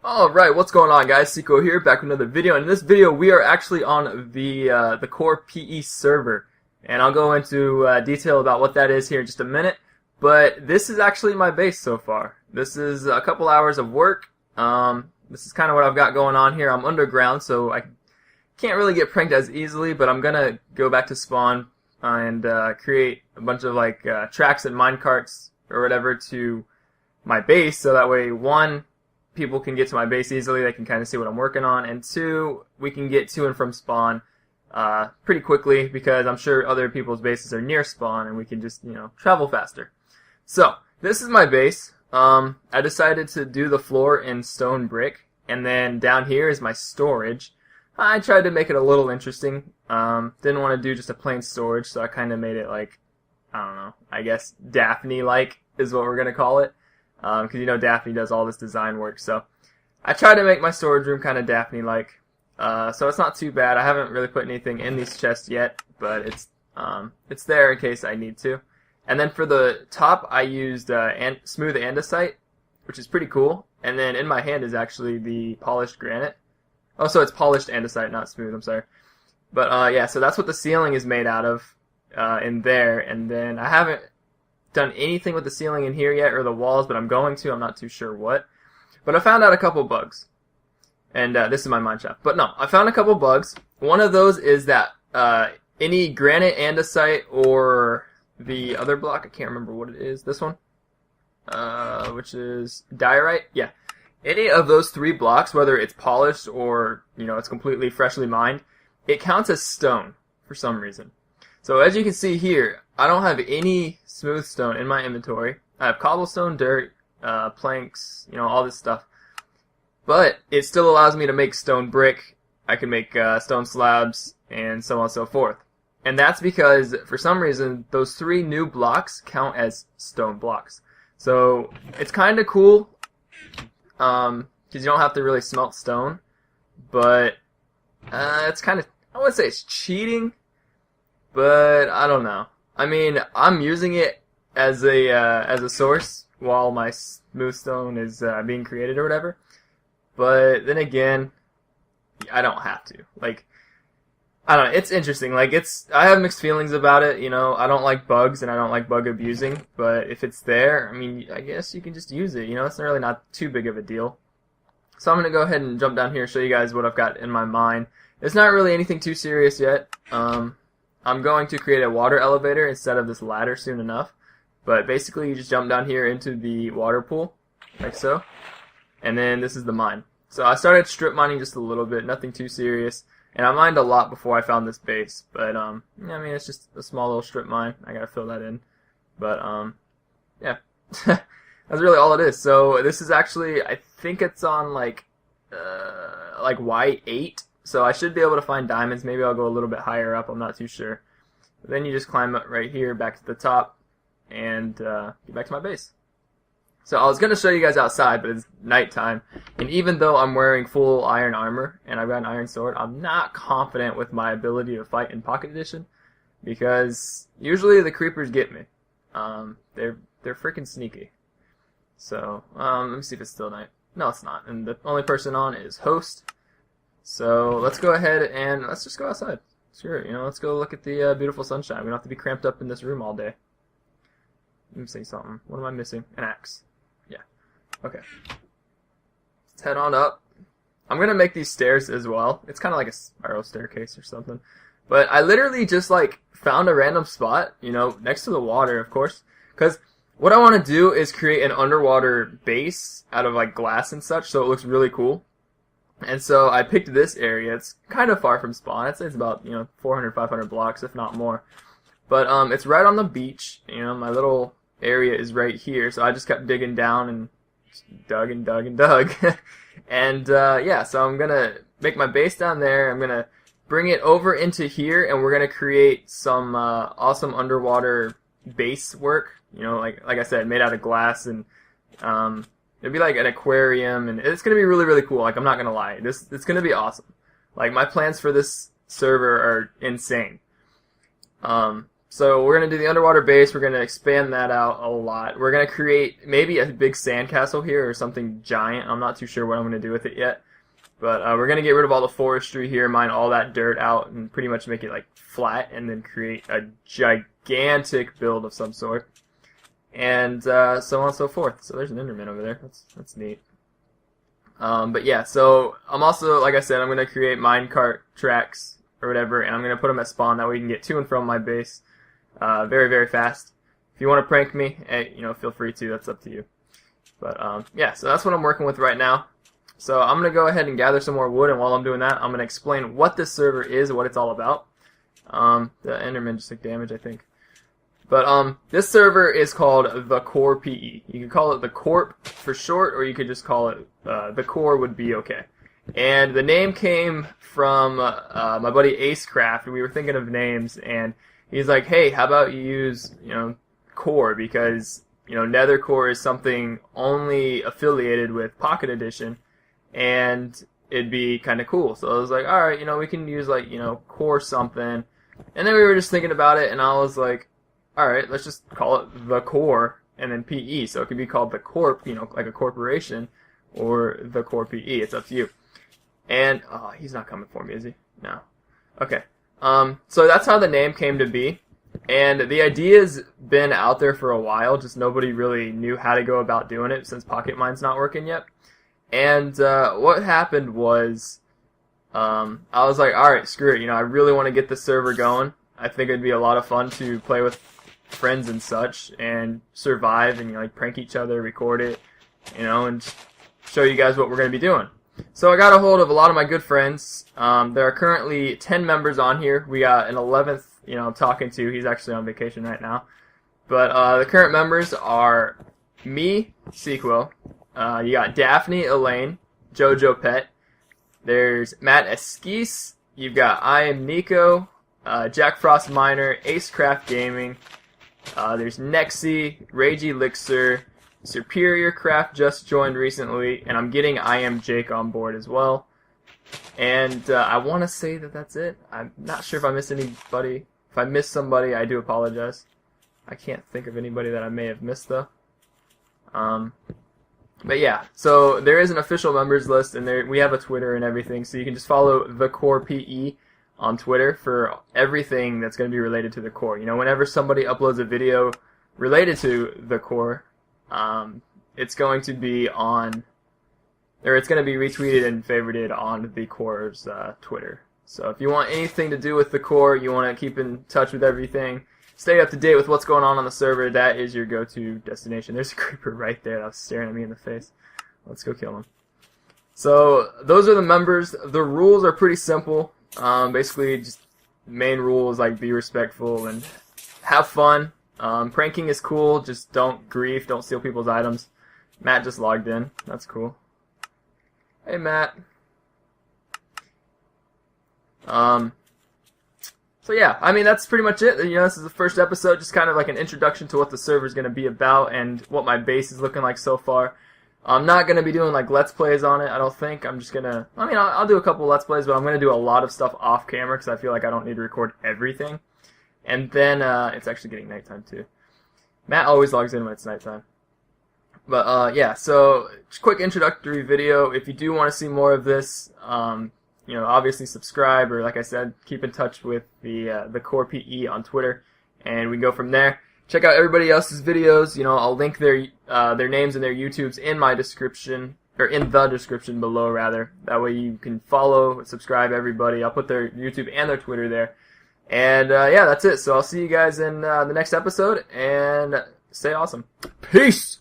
Alright, what's going on, guys? Sequo here, back with another video. In this video, we are actually on the CorePE server, and I'll go into detail about what that is here in just a minute. But this is actually my base so far. This is a couple hours of work. This is kind of what I've got going on here. I'm underground, so I can't really get pranked as easily, but I'm gonna go back to spawn and create a bunch of tracks and minecarts or whatever to my base, so that way, one, people can get to my base easily, they can kind of see what I'm working on, and two, we can get to and from spawn pretty quickly, because I'm sure other people's bases are near spawn, and we can just, travel faster. So, this is my base. I decided to do the floor in stone brick, and then down here is my storage. I tried to make it a little interesting. Didn't want to do just a plain storage, so I kind of made it like, I don't know, I guess Daphne-like is what we're going to call it. Because Daphne does all this design work, so I tried to make my storage room kind of Daphne-like, so it's not too bad. I haven't really put anything in these chests yet, but it's there in case I need to. And then for the top, I used smooth andesite, which is pretty cool. And then in my hand is actually the polished granite. Oh, so it's polished andesite, not smooth. I'm sorry. But yeah, so that's what the ceiling is made out of in there. And then I haven't done anything with the ceiling in here yet, or the walls, but I'm going to. I'm not too sure what. But I found out a couple bugs. And this is my mine shaft. But no, I found a couple bugs. One of those is that any granite, andesite, or the other block, I can't remember what it is, this one, which is diorite, yeah. Any of those three blocks, whether it's polished or, it's completely freshly mined, it counts as stone for some reason. So as you can see here, I don't have any smooth stone in my inventory. I have cobblestone, dirt, planks, all this stuff. But it still allows me to make stone brick. I can make stone slabs, and so on and so forth. And that's because, for some reason, those three new blocks count as stone blocks. So it's kind of cool, because you don't have to really smelt stone. But it's kind of, I wouldn't say it's cheating, but I don't know. I mean, I'm using it as a source while my smooth stone is being created or whatever. But then again, I don't have to. I don't know. It's interesting. I have mixed feelings about it. I don't like bugs and I don't like bug abusing. But if it's there, I mean, I guess you can just use it. It's really not too big of a deal. So I'm gonna go ahead and jump down here and show you guys what I've got in my mine. It's not really anything too serious yet. I'm going to create a water elevator instead of this ladder soon enough. But basically, you just jump down here into the water pool, like so. And then this is the mine. So I started strip mining just a little bit, nothing too serious. And I mined a lot before I found this base. But, I mean, it's just a small little strip mine. I gotta fill that in. But, yeah. That's really all it is. So this is actually, I think it's on, Y8. So I should be able to find diamonds. Maybe I'll go a little bit higher up. I'm not too sure. But then you just climb up right here, back to the top, and get back to my base. So I was going to show you guys outside, but it's nighttime. And even though I'm wearing full iron armor, and I've got an iron sword, I'm not confident with my ability to fight in Pocket Edition. Because usually the creepers get me. They're freaking sneaky. So, let me see if it's still night. No, it's not. And the only person on is host. So let's go ahead and let's just go outside. Sure, let's go look at the beautiful sunshine. We don't have to be cramped up in this room all day. Let me see something. What am I missing? An axe. Yeah. Okay. Let's head on up. I'm gonna make these stairs as well. It's kind of like a spiral staircase or something. But I literally just found a random spot, next to the water, of course. Because what I want to do is create an underwater base out of glass and such, so it looks really cool. And so I picked this area. It's kind of far from spawn. I'd say it's about 400, 500 blocks, if not more. But it's right on the beach. My little area is right here. So I just kept digging down and just dug and dug and dug. And yeah, so I'm gonna make my base down there. I'm gonna bring it over into here, and we're gonna create some awesome underwater base work. Like I said, made out of glass, and it'd be like an aquarium, and it's gonna be really, really cool. I'm not gonna lie, it's gonna be awesome. My plans for this server are insane. So we're going to do the underwater base. We're going to expand that out a lot. We're going to create maybe a big sandcastle here or something giant. I'm not too sure what I'm going to do with it yet. But we're going to get rid of all the forestry here, mine all that dirt out, and pretty much make it like flat, and then create a gigantic build of some sort. And so on and so forth. So there's an Enderman over there. That's neat. But yeah, so I'm also, like I said, I'm going to create minecart tracks or whatever, and I'm going to put them at spawn. That way you can get to and from my base very, very fast. If you want to prank me, hey, feel free to. That's up to you. But yeah, so that's what I'm working with right now. So I'm going to go ahead and gather some more wood, and while I'm doing that, I'm going to explain what this server is, what it's all about. The Enderman just took damage, I think. But this server is called the CorePE. You can call it the Corp for short, or you could just call it the Core would be okay. And the name came from my buddy Acecraft, and we were thinking of names, and he's like, hey, how about you use, Core, because, Nether Core is something only affiliated with Pocket Edition, and it'd be kind of cool. So I was like, alright, we can use, like, Core something. And then we were just thinking about it, and I was like, alright, let's just call it the Core, and then PE. So it could be called the Corp, like a corporation, or the CorePE. It's up to you. And, oh, he's not coming for me, is he? No. Okay. So that's how the name came to be. And the idea's been out there for a while, just nobody really knew how to go about doing it since Pocket Mine's not working yet. And what happened was, I was like, alright, screw it, I really want to get the server going. I think it'd be a lot of fun to play with friends and such, and survive, and like prank each other, record it, and show you guys what we're going to be doing. So I got a hold of a lot of my good friends. There are currently 10 members on here. We got an 11th, I'm talking to. He's actually on vacation right now. But the current members are me, Sequo. You got Daphne, Elaine, Jojo Pet. There's Matt Esquisse. You've got I Am Nico, Jack Frost Miner, Acecraft Gaming. There's Nexy, Rage Elixir, Superior Craft just joined recently, and I'm getting I Am Jake on board as well. And I want to say that that's it. I'm not sure if I missed anybody. If I missed somebody, I do apologize. I can't think of anybody that I may have missed though. But yeah, so there is an official members list, and we have a Twitter and everything, so you can just follow the CorePE on Twitter for everything that's going to be related to the Core. Whenever somebody uploads a video related to the Core, it's going to be on, or it's going to be retweeted and favorited on the Core's Twitter. So if you want anything to do with the Core, you want to keep in touch with everything, stay up to date with what's going on the server, that is your go-to destination. There's a creeper right there that was staring at me in the face. Let's go kill him. So those are the members. The rules are pretty simple. Basically, just main rule is like be respectful and have fun. Pranking is cool, just don't grief, don't steal people's items. Matt just logged in. That's cool. Hey, Matt. So yeah, I mean, that's pretty much it. This is the first episode, just kind of like an introduction to what the server is going to be about and what my base is looking like so far. I'm not going to be doing like Let's Plays on it, I don't think. I'm just going to, I'll do a couple Let's Plays, but I'm going to do a lot of stuff off camera because I feel like I don't need to record everything. And then, it's actually getting nighttime too. Matt always logs in when it's nighttime. But, yeah, so, quick introductory video. If you do want to see more of this, obviously subscribe, or like I said, keep in touch with the CorePE on Twitter, and we can go from there. Check out everybody else's videos. I'll link their names and their YouTubes in my description, or in the description below, rather. That way you can follow, subscribe everybody. I'll put their YouTube and their Twitter there. And, yeah, that's it. So I'll see you guys in the next episode, and stay awesome. Peace!